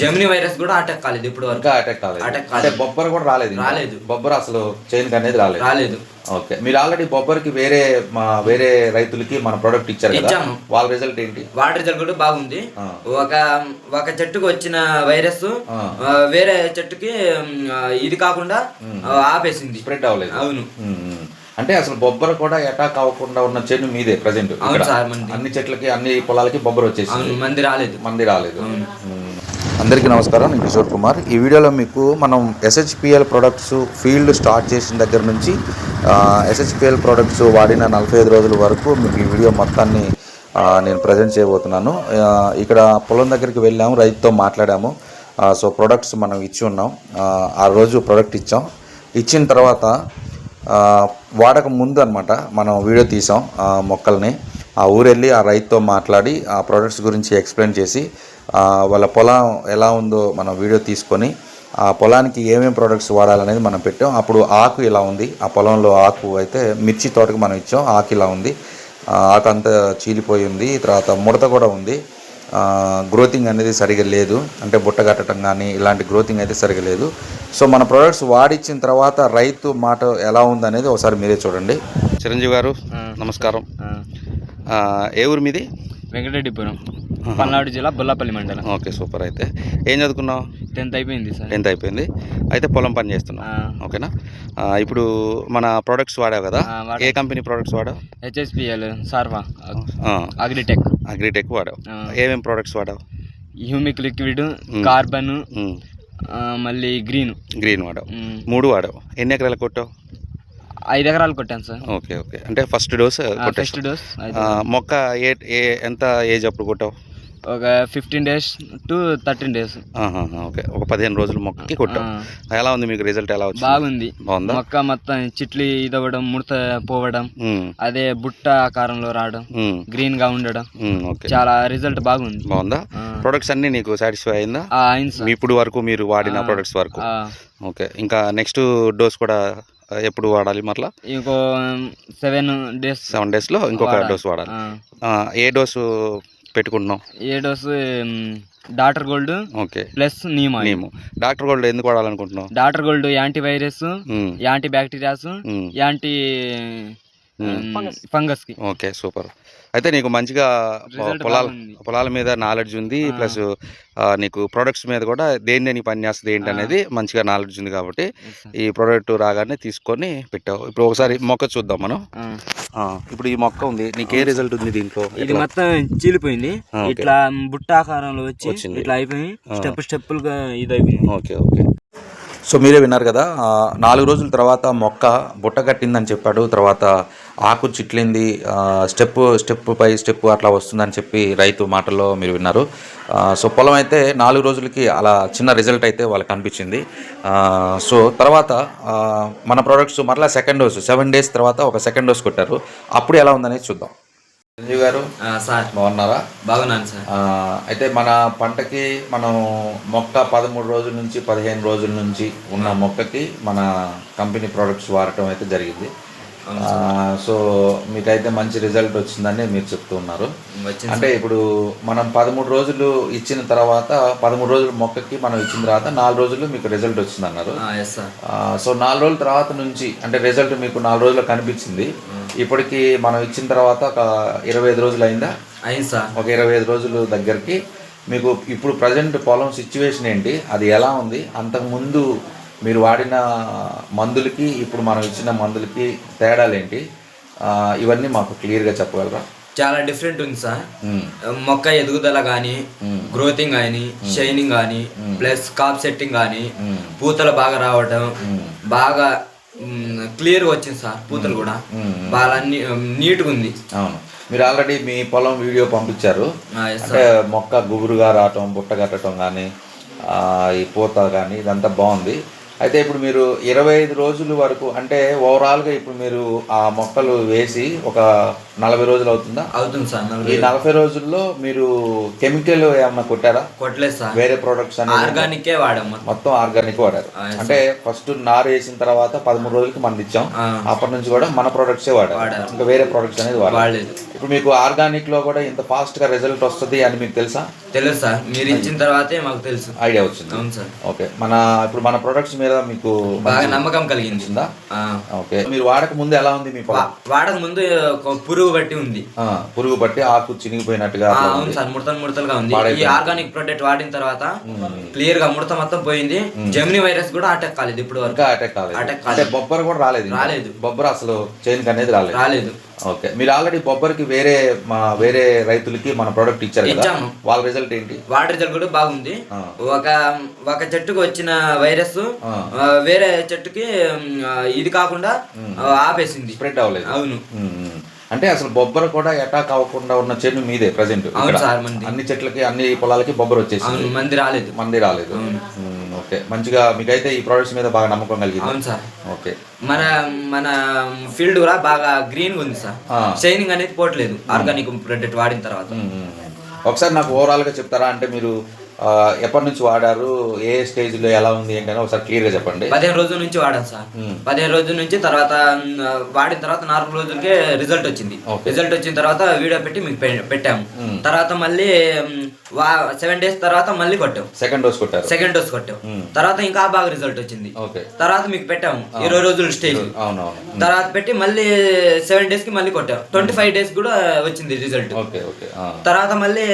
Gemini virus కూడా attack కాలేదు ఇప్పుడు వరకు. అటాక్ కాలేదు. అంటే బొబ్బర్ కూడా రాలేదు. బొబ్బర్ అసలు చైన్ అనేది రాలేదు. ఓకే, మీరు ఆల్రెడీ బొబ్బర్కి వేరే రైతులకి మన ప్రోడక్ట్ ఇచ్చారు కదా, వాళ్ళ రిజల్ట్ ఏంటి? వాళ్ళ రిజల్ట్ కూడా బాగుంది. ఒక చెట్టుకు వచ్చిన వైరస్ వేరే చెట్టుకి ఇది కాకుండా ఆపేసింది, స్ప్రెడ్ అవ్వలేదు. అవును. అంటే అసలు బొబ్బర కూడా అటాక్ అవ్వకుండా ఉన్న చెట్టు మీదే ప్రజెంట్. అన్ని చెట్లకి అన్ని పొలాలకి బొబ్బర వచ్చేసి మంది రాలేదు. అందరికీ నమస్కారం, నేను కిషోర్ కుమార్. ఈ వీడియోలో మీకు మనం SHPL ప్రొడక్ట్స్ ఫీల్డ్ స్టార్ట్ చేసిన దగ్గర నుంచి SHPL ప్రొడక్ట్స్ వాడిన 45 రోజుల వరకు మీకు ఈ వీడియో మొత్తాన్ని నేను ప్రజెంట్ చేయబోతున్నాను. ఇక్కడ పొలం దగ్గరికి వెళ్ళాము, రైతుతో మాట్లాడాము. సో ప్రొడక్ట్స్ మనం ఇచ్చి ఉన్నాం. ఆ రోజు ప్రోడక్ట్ ఇచ్చిన తర్వాత వాడక ముందు అనమాట మనం వీడియో తీసాం మొక్కల్ని. ఆ ఊరెళ్ళి ఆ రైతుతో మాట్లాడి ఆ ప్రొడక్ట్స్ గురించి ఎక్స్ప్లెయిన్ చేసి వాళ్ళ పొలం ఎలా ఉందో మనం వీడియో తీసుకొని ఆ పొలానికి ఏమేమి ప్రోడక్ట్స్ వాడాలనేది మనం పెట్టాం. అప్పుడు ఆకు ఇలా ఉంది, ఆ పొలంలో ఆకు అయితే మిర్చి తోటకు మనం ఇచ్చాం. ఆకు ఇలా ఉంది, ఆకు అంతా చీలిపోయి ఉంది, తర్వాత ముడత కూడా ఉంది. గ్రోతింగ్ అనేది సరిగా లేదు, అంటే బుట్ట కట్టడం కానీ ఇలాంటి గ్రోతింగ్ అయితే సరిగా లేదు. సో మన ప్రోడక్ట్స్ వాడిచ్చిన తర్వాత రైతు మాట ఎలా ఉందనేది ఒకసారి మీరే చూడండి. చిరంజీవి గారు నమస్కారం. ఏ ఊరు మీది? వెంకటరెడ్డిపురం, పల్నాడు జిల్లా, బొల్లాపల్లి మండలం. Okay, super. అయితే ఏం చదువుకున్నావు? 10th అయిపోయింది సార్. 10th అయిపోయింది. అయితే పొలం పని చేస్తున్నావు, ఓకేనా? ఇప్పుడు మన ప్రోడక్ట్స్ వాడావు కదా, ఏ కంపెనీ ప్రోడక్ట్స్ వాడావు? HSPL, సార్వా, అగ్రిటెక్ వాడావు. ఏమేమి ప్రోడక్ట్స్ వాడావు? హ్యూమిక్ లిక్విడ్, కార్బన్, మళ్ళీ గ్రీన్ వాడావు. 3 వాడావు. ఎన్ని ఎకరాలు కొట్టావు? 5 ఎకరాలు కొట్టాను సార్. ఓకే. అంటే ఫస్ట్ డోస్ మొక్క ఎంత ఏజ్ అప్పుడు కొట్టావు? ఒక 15 days to 13 days. ఓకే, ఒక 15 రోజులు మొక్కకి కొట్టావు. ఎలా ఉంది మీకు రిజల్ట్? ఎలా వచ్చింది? బాగుందా? మొక్క మొత్తం చిట్లు ఇదవ్వడం, ముడత పోవడం, అదే బుట్ట ఆకారంలో రావడం, గ్రీన్ గా ఉండడం, చాలా రిజల్ట్ బాగుందా? ప్రొడక్ట్స్ అన్ని నీకు సాటిస్ఫై అయిందా? ఇప్పుడు వరకు మీరు వాడిన ప్రొడక్ట్స్ వరకు? ఓకే. ఇంకా నెక్స్ట్ డోస్ కూడా ఎప్పుడు వాడాలి? మరలా ఇంకో 7 daysలో ఇంకొక డోస్ వాడాలి. ఏ డోసు పెట్టుకుంటున్నాం? ఏ dose? Doctor gold, okay, plus neem. Doctor gold ఎందుకు వాడాలనుకుంటున్నావు? Doctor gold anti virus, anti bacterias, anti fungus కి. Okay, super. అయితే నీకు మంచిగా పొలాల మీద నాలెడ్జ్ ఉంది, ప్లస్ నీకు ప్రొడక్ట్స్ మీద కూడా దేని పని చేస్తుంది ఏంటి అనేది మంచిగా నాలెడ్జ్ ఉంది. కాబట్టి ఈ ప్రోడక్ట్ రాగానే తీసుకొని పెట్టావు. ఇప్పుడు ఒకసారి మొక్క చూద్దాం మనం. ఇప్పుడు ఈ మొక్క ఉంది, నీకు ఏ రిజల్ట్ ఉంది దీంట్లో? ఇది మొత్తం చీలిపోయింది, ఇట్లా బుట్ట ఆకారంలో వచ్చి ఇట్లా అయిపోయి స్టెప్పులుగా ఇది అయిపోయింది. ఓకే. సో మీరే విన్నారు కదా, 4 రోజుల తర్వాత మొక్క బుట్ట కట్టిందని చెప్పాడు. తర్వాత ఆకు చిట్లింది, స్టెప్ పై స్టెప్ అట్లా వస్తుందని చెప్పి రైతు మాటల్లో మీరు విన్నారు. సో పొలం అయితే 4 రోజులకి అలా చిన్న రిజల్ట్ అయితే వాళ్ళకి కనిపించింది. సో తర్వాత మన ప్రోడక్ట్స్ మరలా సెకండ్ డోస్ 7 days తర్వాత ఒక సెకండ్ డోస్ కొట్టారు. అప్పుడు ఎలా ఉందనేది చూద్దాం. సంజీవ్ గారు సార్, బాగున్నారా? బాగున్నాను సార్. అయితే మన పంటకి మనం మొక్క 13 రోజుల నుంచి 15 రోజుల నుంచి ఉన్న మొక్కకి మన కంపెనీ ప్రోడక్ట్స్ వాడటం అయితే జరిగింది. సో మీకైతే మంచి రిజల్ట్ వచ్చిందని మీరు చెప్తూ ఉన్నారు. అంటే ఇప్పుడు మనం 13 రోజులు ఇచ్చిన తర్వాత 13 రోజుల మొక్కకి మనం ఇచ్చిన తర్వాత 4 రోజులు మీకు రిజల్ట్ వచ్చింది అన్నారు. సో 4 రోజుల తర్వాత నుంచి అంటే రిజల్ట్ మీకు 4 రోజులు కనిపించింది. ఇప్పటికి మనం ఇచ్చిన తర్వాత ఒక 25 రోజులు అయిందా? అయింది సార్. ఒక 25 రోజులు దగ్గరికి మీకు ఇప్పుడు ప్రజెంట్ పొలం సిచ్యువేషన్ ఏంటి, అది ఎలా ఉంది, అంతకుముందు మీరు వాడిన మందులకి ఇప్పుడు మనం ఇచ్చిన మందులకి తేడాలేంటి, ఇవన్నీ మాకు క్లియర్గా చెప్పగలరా? చాలా డిఫరెంట్ ఉంది సార్. మొక్క ఎదుగుదల కానీ, గ్రోతింగ్ కానీ, షైనింగ్ కానీ, ప్లస్ కాప్ సెట్టింగ్ కానీ, పూతలు బాగా రావడం, బాగా క్లియర్గా వచ్చింది సార్. పూతలు కూడా బాగా నీట్గా ఉంది. అవును, మీరు ఆల్రెడీ మీ పొలం వీడియో పంపించారు. అంటే మొక్క గుబురుగా రావటం, బుట్ట కట్టడం కానీ, ఈ పూత కానీ ఇదంతా బాగుంది. అయితే ఇప్పుడు మీరు 25 రోజుల వరకు అంటే ఓవరాల్గా ఇప్పుడు మీరు ఆ మొక్కలు వేసి ఒక 40 రోజులు అవుతుందా? అవుతుంది సార్. ఈ 40 రోజుల్లో మీరు కెమికల్ ఏమన్నా కొట్టారా? కొట్టలేదు సార్. వేరే ప్రొడక్ట్స్ అనేది ఆర్గానికే వాడాం. మొత్తం ఆర్గానిక్ వాడారు. అంటే ఫస్ట్ నారు వేసిన తర్వాత 13 రోజులకి మనం ఇచ్చాం. అప్పటి నుంచి కూడా మన ప్రొడక్ట్సే వాడారు. ఇంకా వేరే ప్రొడక్ట్స్ అనేది వాడలేదు. ఇప్పుడు మీకు ఆర్గానిక్ లో కూడా ఇంత ఫాస్ట్ గా రిజల్ట్ వస్తుంది అని మీకు తెలుసా? తెలుసు సార్. మీరు ఇచ్చిన తర్వాతే మాకు తెలుసు, ఐడియా వచ్చింది. అవును సార్. ఓకే, ఇప్పుడు మన ప్రొడక్ట్స్ మీద మీకు బాగా నమ్మకం కలిగింది. ఓకే, మీరు వాడక ముందు ఎలా ఉంది మీ పొలం? వాడక ముందు పురుగు బట్టి ఉంది. పురుగు బట్టి ఆకు చినిగిపోయినట్టుగా? అవును సార్, ముడతలుగా ఉంది. ఈ ఆర్గానిక్ ప్రొడక్ట్ వాడిన తర్వాత క్లియర్ గా ముడత మొత్తం పోయింది. జెమిని వైరస్ కూడా అటాక్ కాలేదు ఇప్పుడు వరకు. అటాక్ కాలేదు. బొబ్బర్ కూడా రాలేదు. బొబ్బర్ అసలు చైన్ అనేది రాలేదు. ఓకే, మీరు ఆల్రెడీ బొబ్బర్కి వేరే రైతులకి మన ప్రొడక్ట్ ఇచ్చారు కదా, వాళ్ళ రిజల్ట్ ఏంటి? వాళ్ళ రిజల్ట్ కూడా బాగుంది. ఒక చెట్టుకు వచ్చిన వైరస్ వేరే చెట్టుకి ఇది కాకుండా ఆపేసింది, స్ప్రెడ్ అవ్వలేదు. అవును. అంటే అసలు బొబ్బర కూడా అటాక్ అవ్వకుండా ఉన్న చెట్టు మీదే ప్రజెంట్. అన్ని చెట్లకి అన్ని పొలాలకి బొబ్బర వచ్చేసి మంది రాలేదు. ఓకే, మంచిగా మీకైతే ఈ ప్రొడక్ట్స్ మీద బాగా నమ్మకం కలిగింది. అవును సార్. ఓకే, మన ఫీల్డ్ కూడా బాగా గ్రీన్ గా ఉంది సార్. షైనింగ్ అనేది పోవట్లేదు ఆర్గానిక్ ప్రొడక్ట్ వాడిన తర్వాత. ఒకసారి నాకు ఓవరాల్ గా చెప్తారా? అంటే మీరు ఎప్పటి నుంచి వాడారు, ఏ స్టేజ్ లో ఎలా ఉంది ఏంటని ఒకసారి క్లియర్ గా చెప్పండి. 15 రోజుల నుంచి వాడాను సార్. 15 రోజుల నుంచి తర్వాత వాడిన తర్వాత 4 రోజులకే రిజల్ట్ వచ్చింది. రిజల్ట్ వచ్చిన తర్వాత వీడియో పెట్టి మీకు పెట్టాము. తర్వాత మళ్ళీ 7 days తర్వాత మళ్ళీ కొట్టాం. సెకండ్ డోస్ కొట్టాం. తర్వాత ఇంకా బాగా రిజల్ట్ వచ్చింది. తర్వాత మీకు పెట్టాము 20 రోజుల స్టేజ్. తర్వాత పెట్టి మళ్ళీ 7 days కి మళ్ళీ కొట్టాం. 25 days కూడా వచ్చింది రిజల్ట్. తర్వాత మళ్ళీ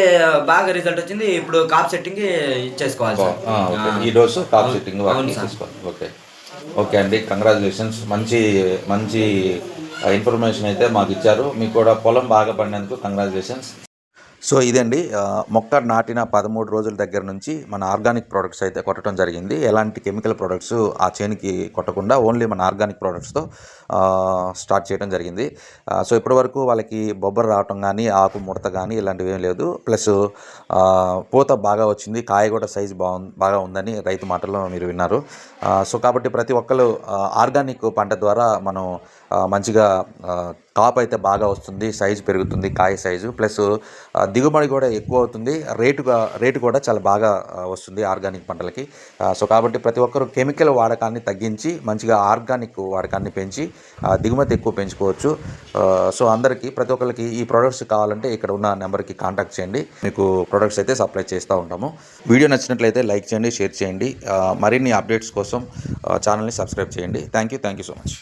బాగా రిజల్ట్ వచ్చింది. ఇప్పుడు కాప్ సెట్టింగ్ చేసుకోవాలి. ఈ డోసు కాప్ సెట్టింగ్ ఓకే అండి, కంగ్రాచులేషన్స్. మంచి ఇన్ఫర్మేషన్ అయితే మాకు ఇచ్చారు. మీకు కూడా పొలం బాగా పడినందుకు కంగ్రాచులేషన్స్. సో ఇదండి, మొక్క నాటిన 13 రోజుల దగ్గర నుంచి మన ఆర్గానిక్ ప్రోడక్ట్స్ అయితే కొట్టడం జరిగింది. ఎలాంటి కెమికల్ ప్రోడక్ట్స్ ఆ చేనికి కొట్టకుండా ఓన్లీ మన ఆర్గానిక్ ప్రోడక్ట్స్తో స్టార్ట్ చేయడం జరిగింది. సో ఇప్పటివరకు వాళ్ళకి బొబ్బర రావటం కానీ, ఆకు ముడత కానీ ఇలాంటివి ఏం లేదు. ప్లస్ పూత బాగా వచ్చింది, కాయ కూడా సైజు బాగా ఉందని రైతు మాటల్లో మీరు విన్నారు. సో కాబట్టి ప్రతి ఒక్కరు ఆర్గానిక్ పంట ద్వారా మనం మంచిగా కాపు అయితే బాగా వస్తుంది, సైజు పెరుగుతుంది, కాయ సైజు, ప్లస్ దిగుబడి కూడా ఎక్కువ అవుతుంది, రేటు కూడా చాలా బాగా వస్తుంది ఆర్గానిక్ పంటలకి. సో కాబట్టి ప్రతి ఒక్కరు కెమికల్ వాడకాన్ని తగ్గించి మంచిగా ఆర్గానిక్ వాడకాన్ని పెంచి దిగుమతి ఎక్కువ పెంచుకోవచ్చు. సో అందరికీ ప్రతి ఒక్కరికి ఈ ప్రోడక్ట్స్ కావాలంటే ఇక్కడ ఉన్న నెంబర్కి కాంటాక్ట్ చేయండి, మీకు ప్రోడక్ట్స్ అయితే సప్లై చేస్తూ ఉంటాము. వీడియో నచ్చినట్లయితే లైక్ చేయండి, షేర్ చేయండి. మరిన్ని అప్డేట్స్ కోసం ఛానల్ని సబ్స్క్రైబ్ చేయండి. Thank you so much.